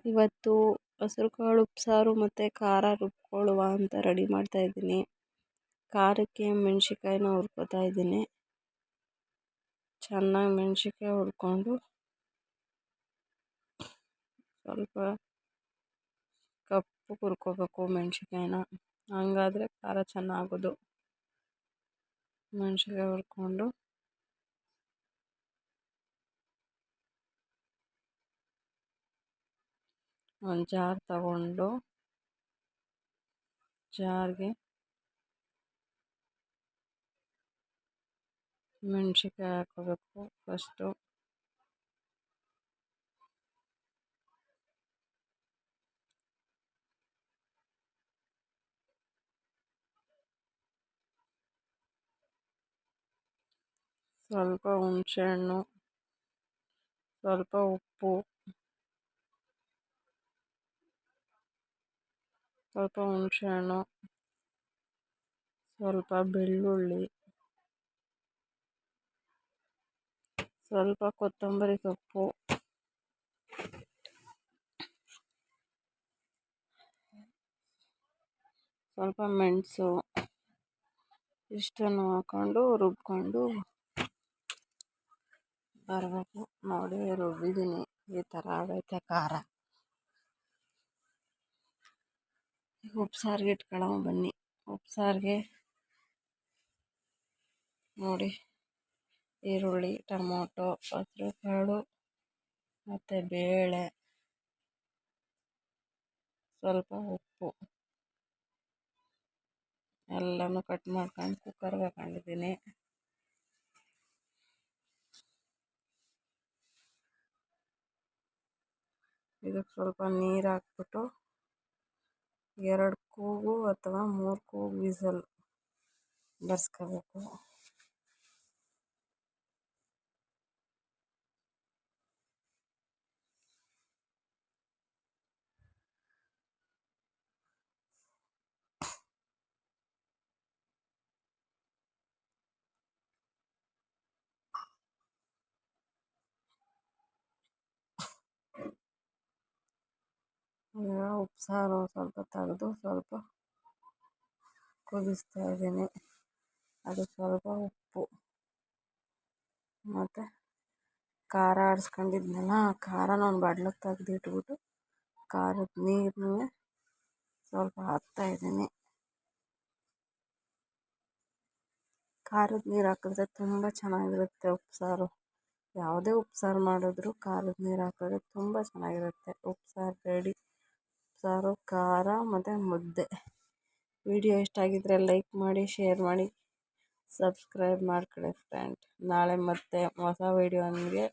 ಇವತ್ತು ಹೆಸರುಕಾಳು ಉಪ್ಸಾರು ಮತ್ತು ಖಾರ ರುಬ್ಕೊಳ್ಳುವ ಅಂತ ರೆಡಿ ಮಾಡ್ತಾಯಿದ್ದೀನಿ. ಖಾರಕ್ಕೆ ಮೆಣಸಿನ್ಕಾಯಿನ ಹುರ್ಕೋತಾ ಇದ್ದೀನಿ. ಚೆನ್ನಾಗಿ ಮೆಣಸಿನ್ಕಾಯಿ ಹುರ್ಕೊಂಡು ಸ್ವಲ್ಪ ಕಪ್ಪು ಹುರ್ಕೋಬೇಕು ಮೆಣಸಿನ್ಕಾಯಿನ, ಹಂಗಾದರೆ ಖಾರ ಚೆನ್ನಾಗೋದು. ಮೆಣಸಿನ್ಕಾಯಿ ಹುರ್ಕೊಂಡು ಒಂದು ಜಾರ್ ತಗೊಂಡು ಜಾರ್ಗೆ ಮೆಣಸಿನ್ಕಾಯಿ ಹಾಕೋಬೇಕು ಫಸ್ಟು. ಸ್ವಲ್ಪ ಹುಣಸೆಹಣ್ಣು, ಸ್ವಲ್ಪ ಉಪ್ಪು, ಸ್ವಲ್ಪ ಹುಣಸೆಹಣ್ಣು, ಸ್ವಲ್ಪ ಬೆಳ್ಳುಳ್ಳಿ, ಸ್ವಲ್ಪ ಕೊತ್ತಂಬರಿ ಸೊಪ್ಪು, ಸ್ವಲ್ಪ ಮೆಣಸು, ಇಷ್ಟನ್ನು ಹಾಕೊಂಡು ರುಬ್ಕೊಂಡು ಬರಬೇಕು. ನೋಡಿ ರುಬ್ಬಿದ್ದೀನಿ, ಈ ಥರ ಆಗೈತೆ ಖಾರ. ಈಗ ಉಪ್ಸಾರಿಗೆ ಇಟ್ಕೊಳ್ಳೋ ಬನ್ನಿ. ಉಪ್ಸಾರಿಗೆ ನೋಡಿ ಈರುಳ್ಳಿ, ಟೊಮೊಟೊ, ಹೆಸರುಕಾಳು ಮತ್ತು ಬೇಳೆ, ಸ್ವಲ್ಪ ಉಪ್ಪು ಎಲ್ಲನೂ ಕಟ್ ಮಾಡ್ಕೊಂಡು ಕುಕ್ಕರ್ಗೆ ಹಾಕೊಂಡಿದ್ದೀನಿ. ಇದಕ್ಕೆ ಸ್ವಲ್ಪ ನೀರು ಹಾಕ್ಬಿಟ್ಟು 2 ಕೂಗು ಅಥವಾ 3 ಕೂಗು ವಿಸಲ್ ಬರ್ಸ್ಕೋಬೇಕು. ಈಗ ಉಪ್ಸಾರು ಸ್ವಲ್ಪ ತೆಗೆದು ಸ್ವಲ್ಪ ಕುದಿಸ್ತಾ ಇದ್ದೀನಿ. ಅದು ಸ್ವಲ್ಪ ಉಪ್ಪು ಮತ್ತು ಖಾರ ಆಡಿಸ್ಕೊಂಡಿದ್ನಲ್ಲ, ಆ ಖಾರನ ಒಂದು ಬಾಟ್ಲಿಗೆ ತೆಗೆದಿಟ್ಬಿಟ್ಟು ಖಾರದ ನೀರನ್ನೇ ಸ್ವಲ್ಪ ಹಾಕ್ತಾಯಿದ್ದೀನಿ. ಖಾರದ ನೀರು ಹಾಕಿದ್ರೆ ತುಂಬ ಚೆನ್ನಾಗಿರುತ್ತೆ ಉಪ್ಸಾರು. ಯಾವುದೇ ಉಪ್ಸಾರು ಮಾಡಿದ್ರೂ ಖಾರದ ನೀರು ಹಾಕಿದ್ರೆ ತುಂಬ ಚೆನ್ನಾಗಿರುತ್ತೆ. ಉಪ್ಸಾರು ರೆಡಿ. ಉಪ್ಸಾರು, ಖಾರ ಮತ್ತು ಮುದ್ದೆ. ವಿಡಿಯೋ ಇಷ್ಟ ಆಗಿದ್ದರೆ ಲೈಕ್ ಮಾಡಿ, ಶೇರ್ ಮಾಡಿ, ಸಬ್ಸ್ಕ್ರೈಬ್ ಮಾಡ್ಕೊಳ್ಳಿ ಫ್ರೆಂಡ್. ನಾಳೆ ಮತ್ತೆ ಹೊಸ ವಿಡಿಯೋನಿಗೆ